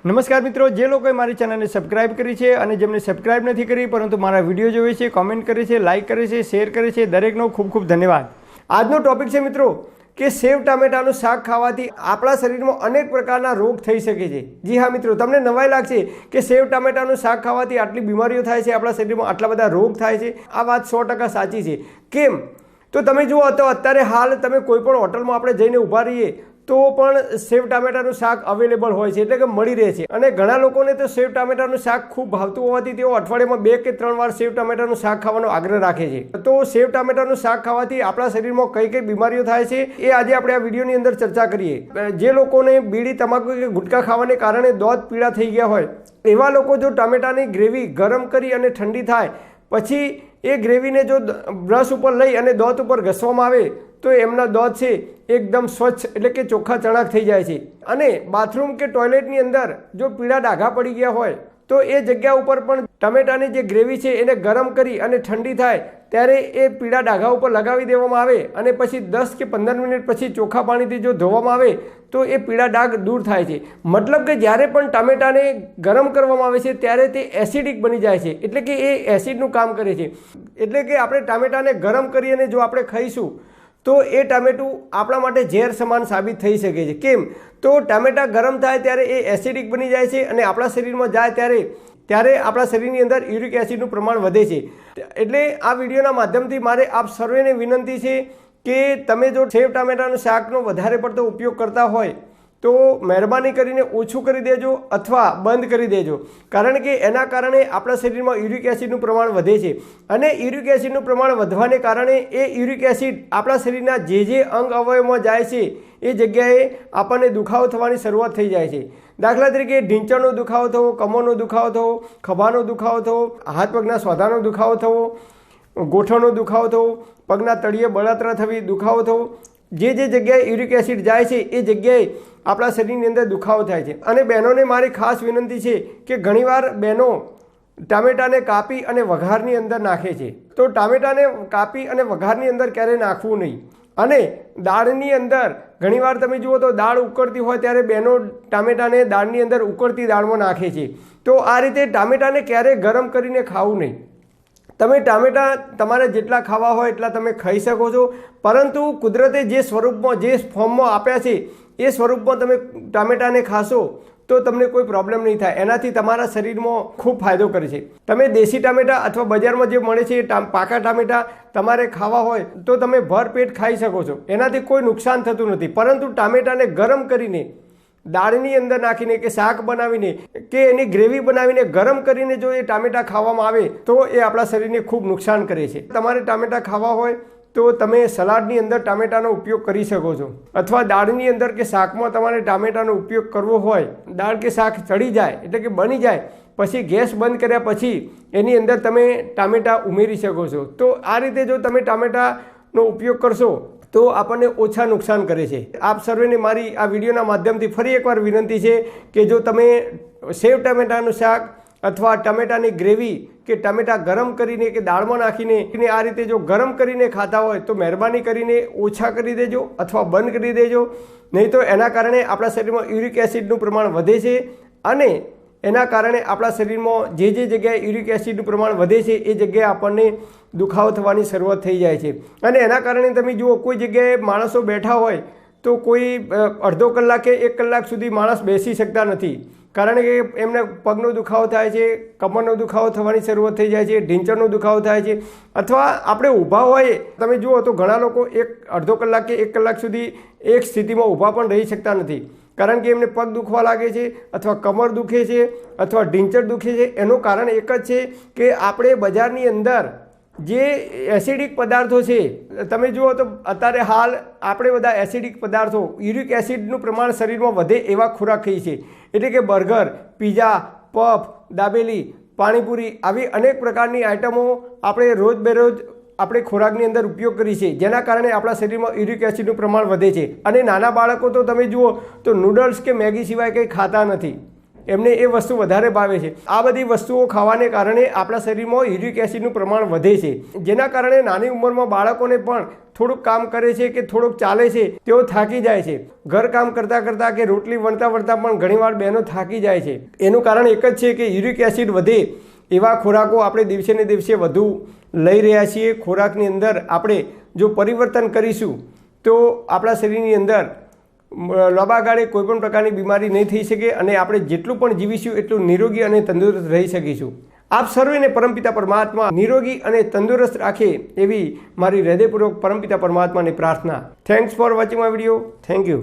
નમસ્કાર મિત્રો, જે લોકોએ મારી ચેનલને સબસ્ક્રાઇબ કરી છે અને જેમને સબસ્ક્રાઇબ નથી કરી પરંતુ મારા વિડીયો જોવે છે, કોમેન્ટ કરે છે, લાઇક કરે છે, શેર કરે છે, દરેકનો ખૂબ ખૂબ ધન્યવાદ। આજનો ટોપિક છે મિત્રો કે સેવ ટામેટાનું શાક ખાવાથી આપણા શરીરમાં અનેક પ્રકારના રોગ થઈ શકે છે। જી હા મિત્રો, તમને નવાઈ લાગશે કે સેવ ટામેટાનું શાક ખાવાથી આટલી બીમારીઓ થાય છે, આપણા શરીરમાં આટલા બધા રોગ થાય છે। આ વાત 100% સાચી છે। કેમ? તો તમે જુઓ તો અત્યારે હાલ તમે કોઈ પણ હોટલમાં આપણે જઈને ઊભા રહીએ તો પણ સેવ ટામેટાનું શાક અવેલેબલ હોય છે, એટલે કે મળી રહે છે। અને ઘણા લોકોને તો સેવ ટામેટાનું શાક ખૂબ ભાવતું હોવાથી તેઓ અઠવાડિયામાં 2 કે 3 વાર સેવ ટામેટાનું શાક ખાવાનો આગ્રહ રાખે છે। તો સેવ ટામેટાનું શાક ખાવાથી આપણા શરીરમાં કઈ કઈ બીમારીઓ થાય છે એ આજે આપણે આ વિડીયોની અંદર ચર્ચા કરીએ। જે લોકોને બીડી, તમાકુ કે ગુટખા ખાવાને કારણે દાંત પીળા થઈ ગયા હોય એવા લોકો જો ટામેટાની ગ્રેવી ગરમ કરી અને ઠંડી થાય પછી એ ગ્રેવીને જો બ્રશ ઉપર લઈ અને દાંત ઉપર ઘસવામાં આવે તો એમના દાંત છે એકદમ સ્વચ્છ એટલે કે ચોખ્ખા ચણાક થઈ જાય છે। અને બાથરૂમ કે ટોયલેટની અંદર જો પીળા ડાઘા પડી ગયા હોય તો એ જગ્યા ઉપર પણ ટમેટાની જે ગ્રેવી છે એને ગરમ કરી અને ઠંડી થાય ત્યારે એ પીળા ડાઘા ઉપર લગાવી દેવામાં આવે અને પછી 10 કે 15 મિનિટ પછી ચોખ્ખા પાણીથી જો ધોવામાં આવે તો એ પીળા ડાઘ દૂર થાય છે। મતલબ કે જ્યારે પણ ટામેટાને ગરમ કરવામાં આવે છે ત્યારે તે એસિડિક બની જાય છે, એટલે કે એ એસિડનું કામ કરે છે। એટલે કે આપણે ટામેટાને ગરમ કરી અને જો આપણે ખાઈશું તો એ ટામેટું આપણા માટે ઝેર સમાન સાબિત થઈ શકે છે। કેમ? તો ટામેટા ગરમ થાય ત્યારે એ એસિડિક બની જાય છે અને આપણા શરીરમાં જાય ત્યારે આપણા શરીરની અંદર યુરિક એસિડનું પ્રમાણ વધે છે। એટલે આ વિડીયોના માધ્યમથી મારે આપ સર્વેને વિનંતી છે કે તમે જો સેવ ટામેટાનું શાકનો વધારે પડતો ઉપયોગ કરતા હોય તો મહેરબાની કરીને ઓછું કરી દેજો અથવા બંધ કરી દેજો, કારણ કે એના કારણે આપણા શરીરમાં યુરિક એસિડનું પ્રમાણ વધે છે અને યુરિક એસિડનું પ્રમાણ વધવાને કારણે એ યુરિક એસિડ આપણા શરીરના જે અંગ અવયવમાં જાય છે એ જગ્યાએ આપણને દુખાવો થવાની શરૂઆત થઈ જાય છે। દાખલા તરીકે ઢીંચણનો દુખાવો થવો, કમરનો દુખાવો થવો, ખભાનો દુખાવો થવો, હાથ પગના સોધાનો દુખાવો થવો, ગોઠણનો દુખાવો થવો, પગના તળિયે બળતરા થવી, દુખાવો થવો, જે જગ્યાએ યુરિક એસિડ જાય છે એ જગ્યાએ આપણા શરીરની અંદર દુખાવો થાય છે। અને બહેનોને મારી ખાસ વિનંતી છે કે ઘણીવાર બહેનો ટામેટાને કાપી અને વઘારની અંદર નાખે છે, તો ટામેટાને કાપી અને વઘારની અંદર ક્યારેય નાખવું નહીં। અને દાળની અંદર ઘણીવાર તમે જુઓ તો દાળ ઉકળતી હોય ત્યારે બહેનો ટામેટાને દાળની અંદર ઉકળતી દાળમાં નાખે છે, તો આ રીતે ટામેટાને ક્યારેય ગરમ કરીને ખાવું નહીં। તમે ટામેટા તમારે જેટલા ખાવા હોય એટલા તમે ખાઈ શકો છો, પરંતુ કુદરતે જે સ્વરૂપમાં જે ફોર્મમાં આપ્યા છે એ સ્વરૂપમાં તમે ટામેટાને ખાશો તો તમને કોઈ પ્રોબ્લેમ નહીં થાય, એનાથી તમારા શરીરમાં ખૂબ ફાયદો કરે છે। તમે દેશી ટામેટા અથવા બજારમાં જે મળે છે એ પાકા ટામેટા તમારે ખાવા હોય તો તમે ભરપેટ ખાઈ શકો છો, એનાથી કોઈ નુકસાન થતું નથી। પરંતુ ટામેટાને ગરમ કરીને દાળની અંદર નાખીને કે શાક બનાવીને કે એની ગ્રેવી બનાવીને ગરમ કરીને જો એ ટામેટા ખાવામાં આવે તો એ આપણા શરીરને ખૂબ નુકસાન કરે છે। તમારે ટામેટા ખાવા હોય તો તમે સલાડની અંદર ટામેટાનો ઉપયોગ કરી શકો છો, અથવા દાળની અંદર કે શાકમાં તમારે ટામેટાનો ઉપયોગ કરવો હોય, દાળ કે શાક ચડી જાય એટલે કે બની જાય પછી ગેસ બંધ કર્યા પછી એની અંદર તમે ટામેટા ઉમેરી શકો છો। તો આ રીતે જો તમે ટામેટાનો ઉપયોગ કરશો તો આપણને ઓછા નુકસાન કરે છે। આપ સર્વેને મારી આ વિડીયોના માધ્યમથી ફરી એકવાર વિનંતી છે કે જો તમે સેવ ટામેટાનું શાક અથવા ટમેટાની ગ્રેવી કે ટમેટા ગરમ કરીને કે દાળમાં નાખીને આ રીતે જો ગરમ કરીને ખાતા હોય તો મહેરબાની કરીને ઓછા કરી દેજો અથવા બંધ કરી દેજો, નહીં તો એના કારણે આપણા શરીરમાં યુરિક એસિડનું પ્રમાણ વધે છે અને એના કારણે આપણા શરીરમાં જે જગ્યાએ યુરિક એસિડનું પ્રમાણ વધે છે એ જગ્યાએ આપણને દુખાવો થવાની શરૂઆત થઈ જાય છે। અને એના કારણે તમે જુઓ કોઈ જગ્યાએ માણસો બેઠા હોય તો કોઈ અડધો કલાક કે 1 કલાક સુધી માણસ બેસી શકતા નથી, કારણ કે એમને પગનો દુખાવો થાય છે, કમરનો દુખાવો થવાની શરૂઆત થઈ જાય છે, ઢીંચણનો દુખાવો થાય છે, અથવા આપણે ઊભા હોઈએ તમે જુઓ તો ઘણા લોકો અડધો કલાક કે 1 કલાક સુધી એક સ્થિતિમાં ઊભા પણ રહી શકતા નથી, કારણ કે એમને પગ દુખવા લાગે છે અથવા કમર દુખે છે અથવા ઢીંચણ દુખે છે। એનું કારણ એક જ છે કે આપણે બજારની અંદર જે એસિડિક પદાર્થો છે તમે જુઓ તો અત્યારે હાલ આપણે બધા એસિડિક પદાર્થો યુરિક એસિડનું પ્રમાણ શરીરમાં વધે એવા ખોરાક ખાઈએ છીએ, એટલે કે burger, pizza, puff, dabeli, panipuri આવી અનેક પ્રકારની આઇટમો આપણે રોજબેરોજ આપણે ખોરાકની અંદર ઉપયોગ કરીએ છીએ, જેના કારણે આપણા શરીરમાં યુરિક એસિડનું પ્રમાણ વધે છે। અને નાના બાળકો તો તમે જુઓ તો નૂડલ્સ કે મેગી સિવાય કંઈ ખાતા નથી, એમને એ વસ્તુ વધારે ભાવે છે. આ બધી વસ્તુઓ ખાવાને કારણે આપણા શરીરમાં યુરિક એસિડનું પ્રમાણ વધે છે, જેના કારણે નાની ઉંમરમાં બાળકોને પણ થોડુંક કામ કરે છે કે થોડુંક ચાલે છે તેઓ થાકી જાય છે. ઘરકામ કરતાં કરતાં કે રોટલી વણતા વણતા પણ ઘણીવાર બહેનો થાકી જાય છે. એનું કારણ એક જ છે કે યુરિક એસિડ વધે એવા ખોરાકો આપણે દિવસે ને દિવસે વધુ લઈ રહ્યા છીએ. ખોરાકની અંદર આપણે જો પરિવર્તન કરીશું તો આપણા શરીરની અંદર લાંબા ગાળે કોઈપણ પ્રકારની બીમારી નહીં થઈ શકે અને આપણે જેટલું પણ જીવીશું એટલું નિરોગી અને તંદુરસ્ત રહી શકીશું. આપ સર્વેને પરમપિતા પરમાત્મા નિરોગી અને તંદુરસ્ત રાખે એવી મારી હૃદયપૂર્વક પરમપિતા પરમાત્માની પ્રાર્થના. Thanks for watching my video. Thank you.